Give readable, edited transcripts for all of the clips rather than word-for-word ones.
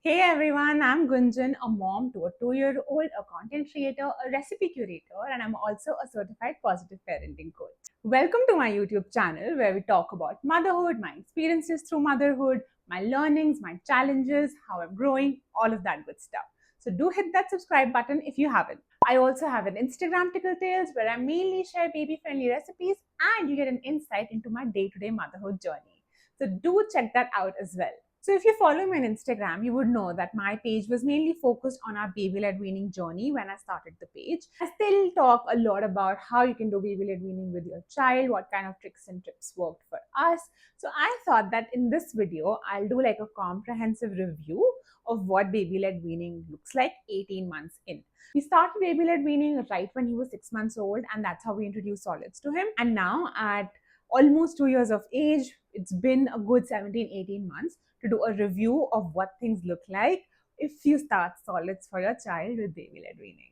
Hey everyone, I'm Gunjan, a mom to a 2-year-old, a content creator, a recipe curator, and I'm also a certified positive parenting coach. Welcome to my YouTube channel where we talk about motherhood, my experiences through motherhood, my learnings, my challenges, how I'm growing, all of that good stuff. So do hit that subscribe button if you haven't. I also have an Instagram Tickle Tales where I mainly share baby friendly recipes and you get an insight into my day to day motherhood journey. So do check that out as well. So if you follow me on Instagram, you would know that my page was mainly focused on our baby-led weaning journey when I started the page. I still talk a lot about how you can do baby-led weaning with your child, what kind of tricks and tips worked for us. So I thought that in this video, I'll do like a comprehensive review of what baby-led weaning looks like 18 months in. We started baby-led weaning right when he was 6 months old, and that's how we introduced solids to him. And now at almost 2 years of age, it's been a good 17, 18 months to do a review of what things look like if you start solids for your child with baby-led weaning.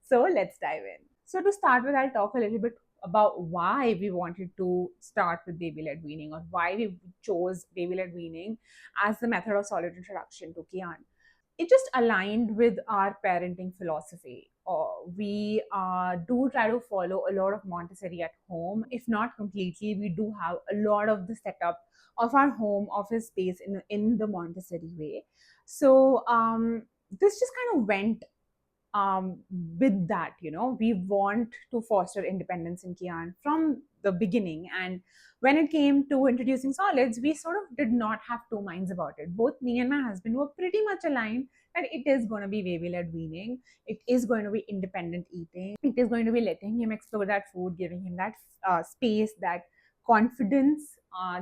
So let's dive in. So to start with, I'll talk a little bit about why we wanted to start with baby-led weaning or why we chose baby-led weaning as the method of solid introduction to Kiaan. It just aligned with our parenting philosophy. We do try to follow a lot of Montessori at home. If not completely, we do have a lot of the setup of our home office space in the Montessori way. So this just kind of went with that. We want to foster independence in Kiaan from the beginning. And when it came to introducing solids, we sort of did not have two minds about it. Both me and my husband were pretty much aligned that it is going to be baby-led weaning. It is going to be independent eating. It is going to be letting him explore that food, giving him that space, that confidence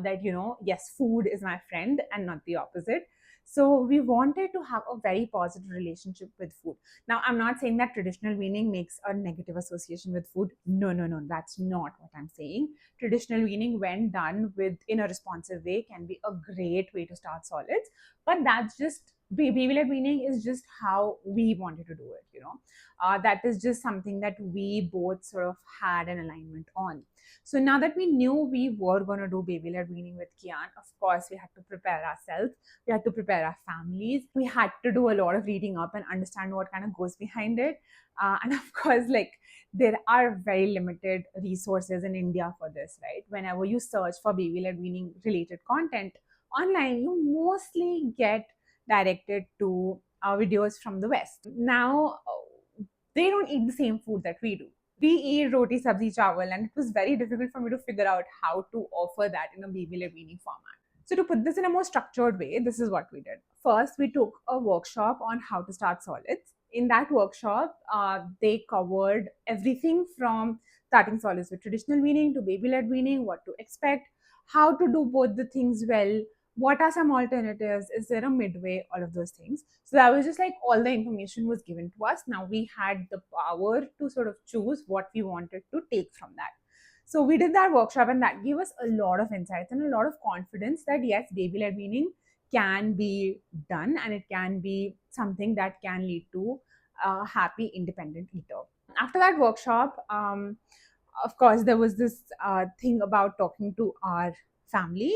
that, yes, food is my friend and not the opposite. So we wanted to have a very positive relationship with food. Now, I'm not saying that traditional weaning makes a negative association with food. No, no, no, that's not what I'm saying. Traditional weaning, when done with in a responsive way, can be a great way to start solids. But that's just baby-led weaning is just how we wanted to do it. That is just something that we both sort of had an alignment on. So now that we knew we were going to do baby-led weaning with Kiaan, of course, we had to prepare ourselves. We had to prepare our families. We had to do a lot of reading up and understand what kind of goes behind it. And of course, like there are very limited resources in India for this, right? Whenever you search for baby-led weaning related content online, you mostly get directed to videos from the West. Now, they don't eat the same food that we do. We eat roti, sabzi, chawal, and it was very difficult for me to figure out how to offer that in a baby-led weaning format. So to put this in a more structured way, this is what we did. First, we took a workshop on how to start solids. In that workshop, they covered everything from starting solids with traditional weaning to baby-led weaning, what to expect, how to do both the things well, what are some alternatives, is there a midway, all of those things. So that was just like all the information was given to us. Now we had the power to sort of choose what we wanted to take from that. So we did that workshop, and that gave us a lot of insights and a lot of confidence that yes, baby-led weaning can be done and it can be something that can lead to a happy independent eater. After that workshop, of course, there was this thing about talking to our family,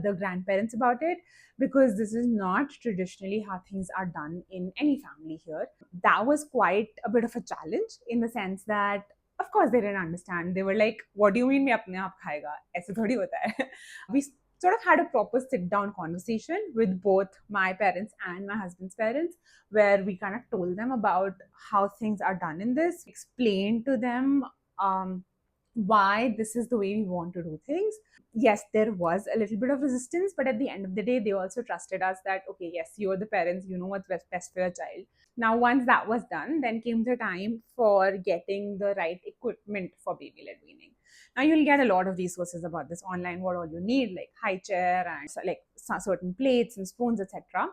the grandparents about it, because this is not traditionally how things are done in any family here. That was quite a bit of a challenge in the sense that, of course, they didn't understand. They were like, what do you mean, मैं अपने आप खाएगा? ऐसे थोड़ी होता है. We sort of had a proper sit down conversation with both my parents and my husband's parents, where we kind of told them about how things are done in this, explained to them why this is the way we want to do things. Yes, there was a little bit of resistance, but at the end of the day, they also trusted us that, okay, yes, you're the parents, you know what's best for your child. Now, once that was done, then came the time for getting the right equipment for baby-led weaning. Now, you'll get a lot of resources about this online, what all you need, like high chair and like certain plates and spoons, etc.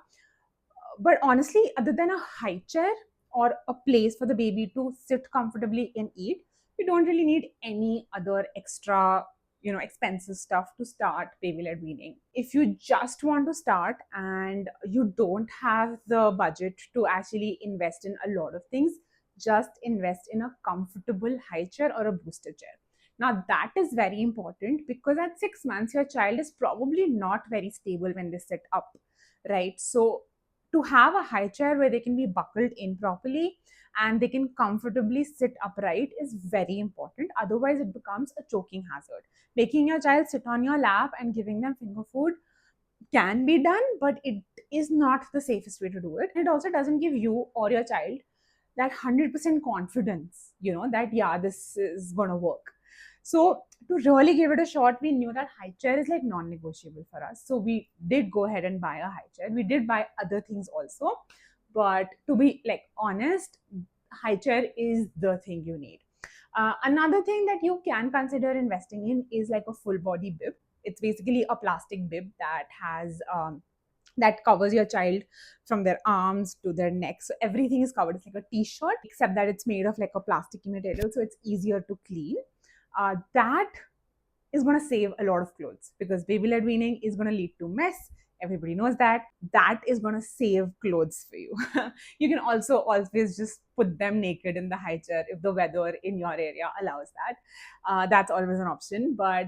But honestly, other than a high chair or a place for the baby to sit comfortably and eat, you don't really need any other extra expensive stuff to start baby-led weaning. If you just want to start and you don't have the budget to actually invest in a lot of things, just invest in a comfortable high chair or a booster chair. Now that is very important because at 6 months your child is probably not very stable when they sit up, right? So to have a high chair where they can be buckled in properly and they can comfortably sit upright is very important. Otherwise, it becomes a choking hazard. Making your child sit on your lap and giving them finger food can be done, but it is not the safest way to do it. It also doesn't give you or your child that 100% confidence, that yeah, this is gonna work. So to really give it a shot, we knew that high chair is like non-negotiable for us. So we did go ahead and buy a high chair. We did buy other things also, but to be like honest, high chair is the thing you need. Another thing that you can consider investing in is like a full body bib. It's basically a plastic bib that has that covers your child from their arms to their neck. So everything is covered. It's like a t-shirt, except that it's made of like a plastic material, so it's easier to clean. That is going to save a lot of clothes because baby led weaning is going to lead to mess. Everybody knows that. That is going to save clothes for you. You can also always just put them naked in the high chair if the weather in your area allows that. That's always an option, but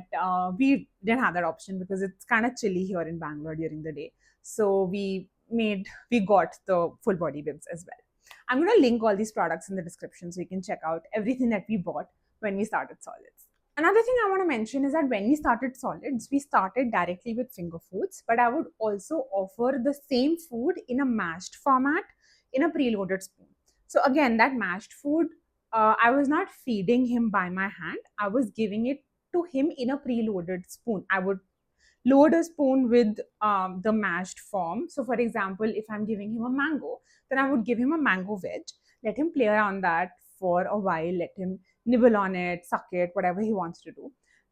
we didn't have that option because it's kind of chilly here in Bangalore during the day. So we got the full body bibs as well. I'm going to link all these products in the description so you can check out everything that we bought when we started solids. Another thing I want to mention is that when we started solids, we started directly with finger foods, but I would also offer the same food in a mashed format in a preloaded spoon. So again, that mashed food, I was not feeding him by my hand. I was giving it to him in a preloaded spoon. I would load a spoon with the mashed form. So for example, if I'm giving him a mango, then I would give him a mango veg, let him play around that for a while, let him nibble on it, suck it, whatever he wants to do.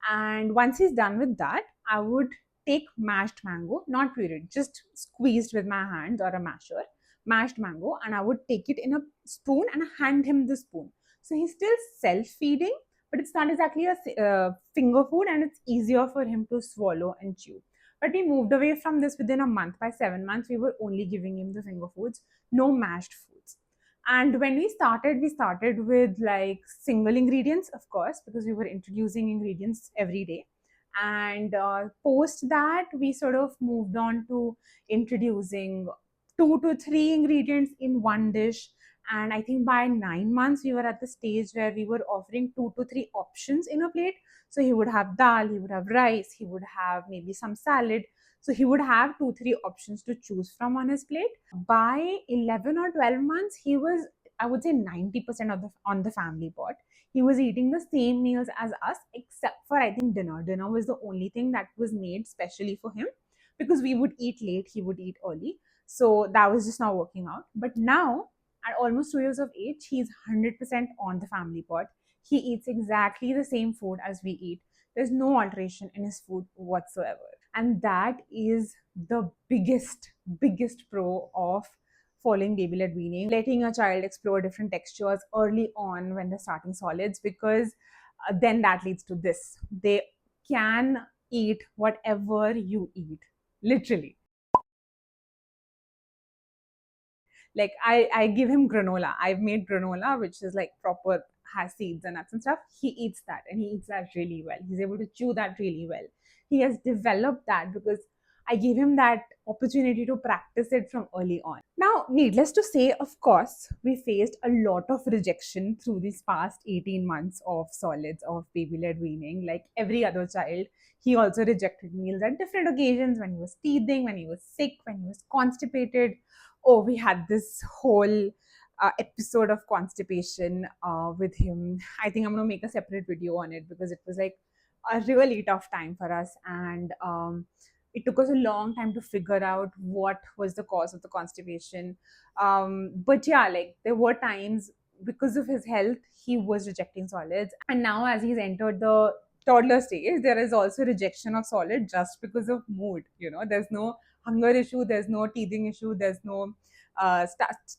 And once he's done with that, I would take mashed mango, not pureed, just squeezed with my hands or a masher, mashed mango, and I would take it in a spoon and hand him the spoon. So he's still self-feeding, but it's not exactly a finger food and it's easier for him to swallow and chew. But we moved away from this within a month. By 7 months, we were only giving him the finger foods, no mashed foods. And when we started with like single ingredients, of course, because we were introducing ingredients every day. And post that, we sort of moved on to introducing 2 to 3 ingredients in one dish. And I think by 9 months, we were at the stage where we were offering 2 to 3 options in a plate. So he would have dal, he would have rice, he would have maybe some salad. So he would have 2 3 options to choose from on his plate. By 11 or 12 months, he was, I would say, 90% of the on the family pot. He was eating the same meals as us, except for I think dinner. Dinner was the only thing that was made specially for him because we would eat late, he would eat early. So that was just not working out. But now, at almost 2 years of age, he's 100% on the family pot. He eats exactly the same food as we eat. There's no alteration in his food whatsoever. And that is the biggest pro of following baby led weaning, letting a child explore different textures early on when they're starting solids, because then that leads to this. They can eat whatever you eat, literally. Like I give him granola. I've made granola, which is like proper, has seeds and nuts and stuff. He eats that and he eats that really well. He's able to chew that really well. He has developed that because I gave him that opportunity to practice it from early on. Now, needless to say, of course, we faced a lot of rejection through these past 18 months of solids, of baby led weaning. Like every other child, he also rejected meals at different occasions, when he was teething, when he was sick, when he was constipated. Oh, we had this whole episode of constipation with him. I think I'm going to make a separate video on it because it was like a really tough time for us. And it took us a long time to figure out what was the cause of the constipation. But yeah, like there were times because of his health, he was rejecting solids. And now, as he's entered the toddler stage, there is also rejection of solid just because of mood. There's no hunger issue, there's no teething issue, there's no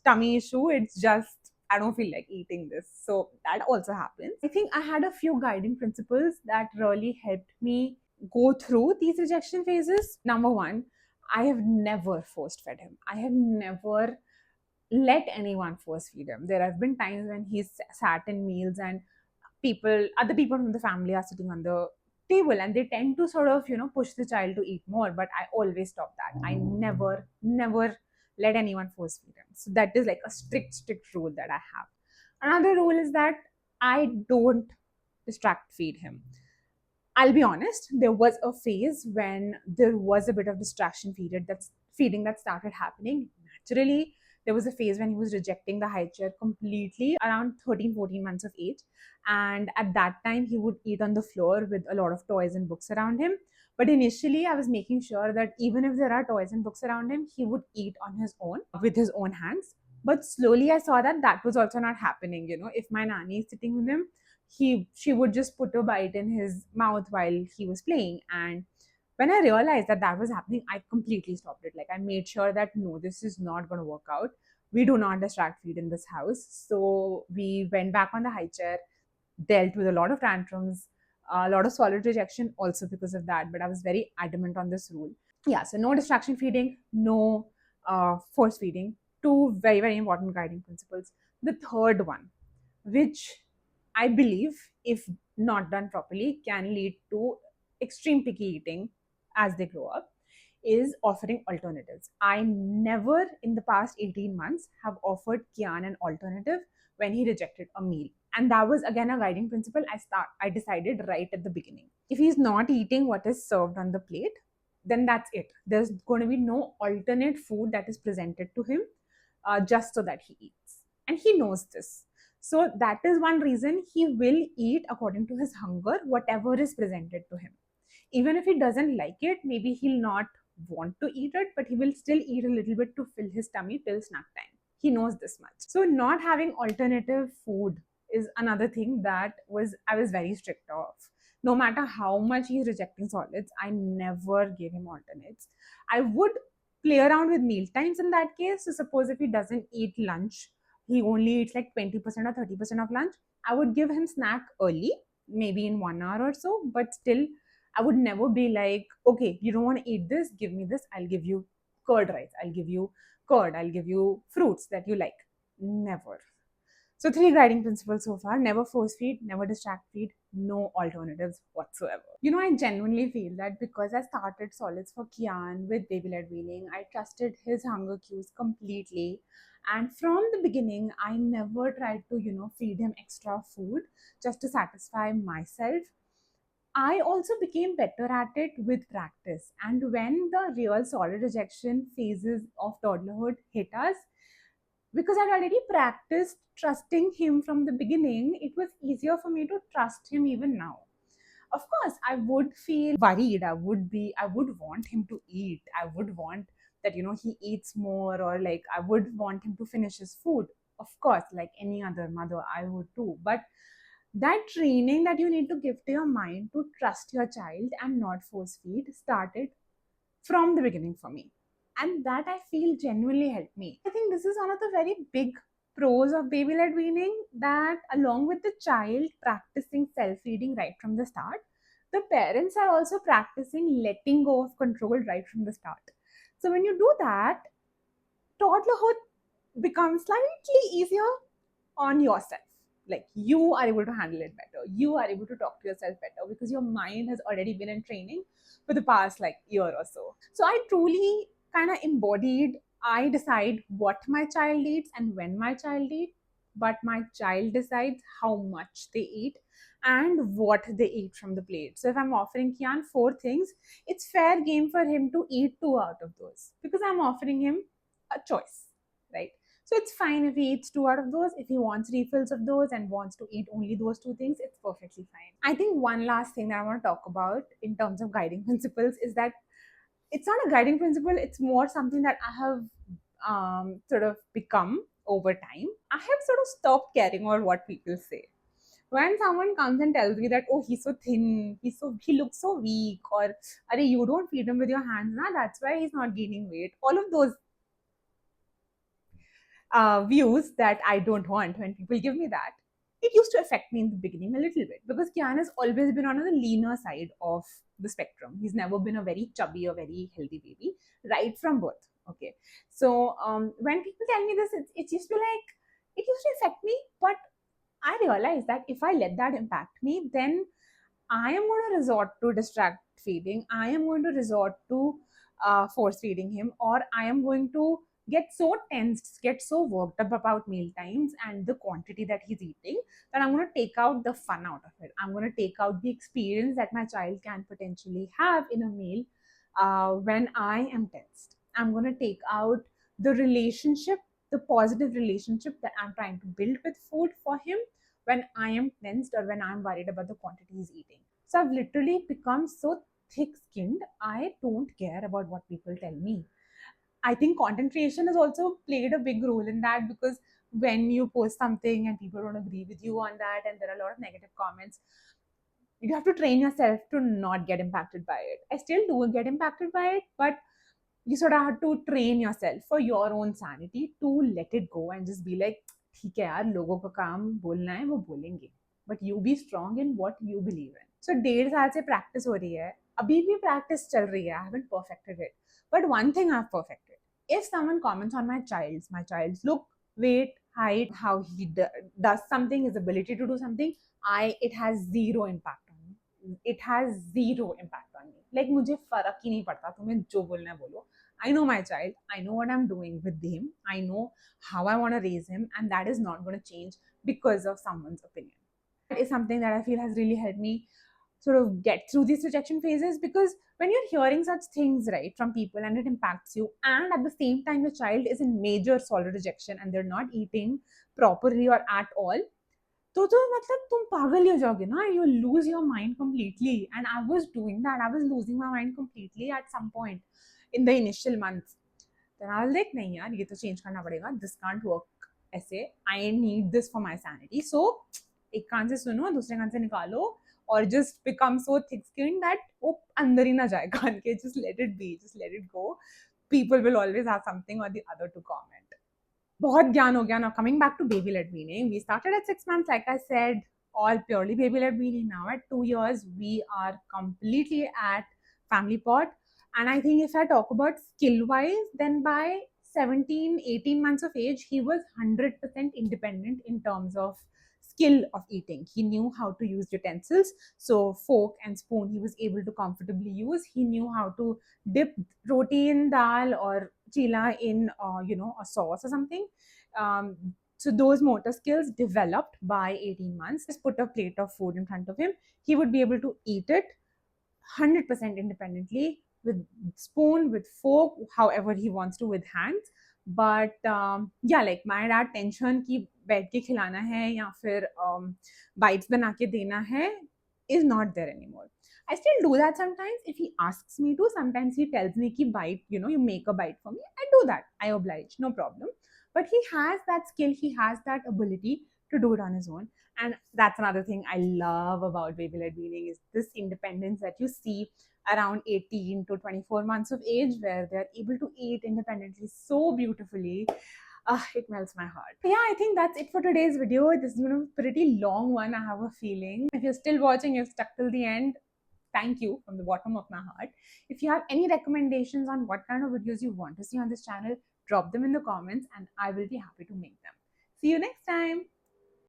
tummy issue. It's just I don't feel like eating this. So that also happens. I think I had a few guiding principles that really helped me go through these rejection phases. Number one, I have never force fed him. I have never let anyone force feed him. There have been times when he's sat in meals and other people from the family are sitting on the table and they tend to sort of, push the child to eat more. But I always stop that. I never let anyone force feed him. So that is like a strict rule that I have. Another rule is that I don't distract feed him. I'll be honest, there was a phase when there was a bit of distraction feeding that started happening naturally. There was a phase when he was rejecting the high chair completely around 13, 14 months of age. And at that time, he would eat on the floor with a lot of toys and books around him. But initially, I was making sure that even if there are toys and books around him, he would eat on his own with his own hands. But slowly, I saw that that was also not happening. You know, if my nanny is sitting with him, she would just put a bite in his mouth while he was playing. And when I realized that that was happening, I completely stopped it. Like, I made sure that no, this is not going to work out. We do not distract feed in this house. So we went back on the high chair, dealt with a lot of tantrums, a lot of solid rejection also because of that. But I was very adamant on this rule. Yeah, so no distraction feeding, no force feeding. Two very, very important guiding principles. The third one, which I believe, if not done properly, can lead to extreme picky eating as they grow up, is offering alternatives. I never in the past 18 months have offered Kiaan an alternative when he rejected a meal. And that was again a guiding principle I decided right at the beginning. If he's not eating what is served on the plate, then that's it. There's going to be no alternate food that is presented to him just so that he eats. And he knows this. So that is one reason he will eat according to his hunger, whatever is presented to him. Even if he doesn't like it, maybe he'll not want to eat it, but he will still eat a little bit to fill his tummy till snack time. He knows this much. So not having alternative food is another thing that I was very strict of. No matter how much he's rejecting solids, I never gave him alternates. I would play around with meal times in that case. So suppose if he doesn't eat lunch, he only eats like 20% or 30% of lunch, I would give him snack early, maybe in 1 hour or so, but still I would never be like, okay, you don't want to eat this, give me this, I'll give you curd rice, I'll give you curd, I'll give you fruits that you like. Never. So, three guiding principles so far: never force feed, never distract feed, no alternatives whatsoever. You know, I genuinely feel that because I started solids for Kiaan with baby led weaning, I trusted his hunger cues completely. And from the beginning, I never tried to, feed him extra food just to satisfy myself. I also became better at it with practice. And when the real solid rejection phases of toddlerhood hit us, because I'd already practiced trusting him from the beginning, it was easier for me to trust him even now. Of course, I would feel worried. I would want him to eat. I would want that, he eats more, or like I would want him to finish his food. Of course, like any other mother, I would too. But that training that you need to give to your mind to trust your child and not force feed started from the beginning for me. And that I feel genuinely helped me. I think this is one of the very big pros of baby led weaning, that along with the child practicing self feeding right from the start, the parents are also practicing letting go of control right from the start. So when you do that, toddlerhood becomes slightly easier on yourself. Like, you are able to handle it better, you are able to talk to yourself better because your mind has already been in training for the past like year or so. So I truly kind of embodied, I decide what my child eats and when my child eats, but my child decides how much they eat and what they eat from the plate. So if I'm offering Kiaan 4 things, it's fair game for him to eat 2 out of those because I'm offering him a choice, right? So it's fine if he eats 2 out of those. If he wants refills of those and wants to eat only those 2 things, it's perfectly fine. I think one last thing that I want to talk about in terms of guiding principles is that it's not a guiding principle, it's more something that I have sort of become over time. I have sort of stopped caring about what people say. When someone comes and tells me that, oh, he's so thin, he looks so weak, or Are, you don't feed him with your hands, nah, that's why he's not gaining weight. All of those views that I don't want when people give me that. It used to affect me in the beginning a little bit because Kiaan has always been on the leaner side of the spectrum. He's never been a very chubby or very healthy baby right from birth. Okay. So when people tell me this, it used to it used to affect me, but I realized that if I let that impact me, then I am going to resort to distract feeding. I am going to resort to force feeding him, or I am going to gets so tensed, gets so worked up about meal times and the quantity that he's eating, that I'm going to take out the fun out of it. I'm going to take out the experience that my child can potentially have in a meal when I am tensed. I'm going to take out the relationship, the positive relationship that I'm trying to build with food for him when I am tensed or when I'm worried about the quantity he's eating. So I've literally become so thick skinned, I don't care about what people tell me. I think content creation has also played a big role in that, because when you post something and people don't agree with you on that and there are a lot of negative comments, you have to train yourself to not get impacted by it. I still do get impacted by it, but you sort of have to train yourself for your own sanity to let it go and just be like, ठीक है यार, लोगों का काम बोलना है, वो बोलेंगे, but you be strong in what you believe in. So 1.5 साल से practice हो रही है, अभी भी practice चल रही है. I haven't perfected it, but one thing I've perfected: if someone comments on my child's look, weight, height, how he does something, his ability to do something, it has zero impact on me. It has zero impact on me. Like, मुझे फर्क ही नहीं पड़ता, तुम्हें जो बोलना है बोलो. I know my child. I know what I'm doing with him. I know how I want to raise him, and that is not going to change because of someone's opinion. That is something that I feel has really helped me sort of get through these rejection phases, because when you're hearing such things, right, from people and it impacts you, and at the same time your child is in major solid rejection and they're not eating properly or at all, तो मतलब तुम पागल ही हो जाओगे ना. You lose your mind completely, and I was doing that. I was losing my mind completely at some point in the initial months. Then I was like, नहीं यार, ये तो change करना पड़ेगा. This can't work ऐसे. I need this for my sanity. So एक कान से सुनो, दूसरे कान से निकालो, और just become so thick-skinned that वो अंदर ही ना जाए कान के. Just let it be. Just let it go. People will always have something or the other to comment. बहुत ज्ञान हो गया. Now coming back to baby led weaning, we started at 6 months, like I said, all purely baby led weaning. Now at 2 years, we are completely at family pot. And I think if I talk about skill wise, then by 17, 18 months of age, he was 100% independent in terms of skill of eating. He knew how to use utensils, so fork and spoon he was able to comfortably use. He knew how to dip roti in dal or chila in a sauce or something. So those motor skills developed by 18 months. Just put a plate of food in front of him, he would be able to eat it 100% independently, with spoon, with fork, however he wants to, with hands. But yeah, like my dad tension ki बैठ के खिलाना है या फिर bites बना के देना है is not there anymore. I still do that sometimes if he asks me to. Sometimes he tells me ki bite, you make a bite for me. I do that. I oblige, no problem. But he has that skill, he has that ability to do it on his own. And that's another thing I love about baby led weaning, is this independence that you see around 18 to 24 months of age, where they're able to eat independently so beautifully. It melts my heart. Yeah, I think that's it for today's video. This is a pretty long one, I have a feeling. If you're still watching, you've stuck till the end, thank you from the bottom of my heart. If you have any recommendations on what kind of videos you want to see on this channel, drop them in the comments and I will be happy to make them. See you next time.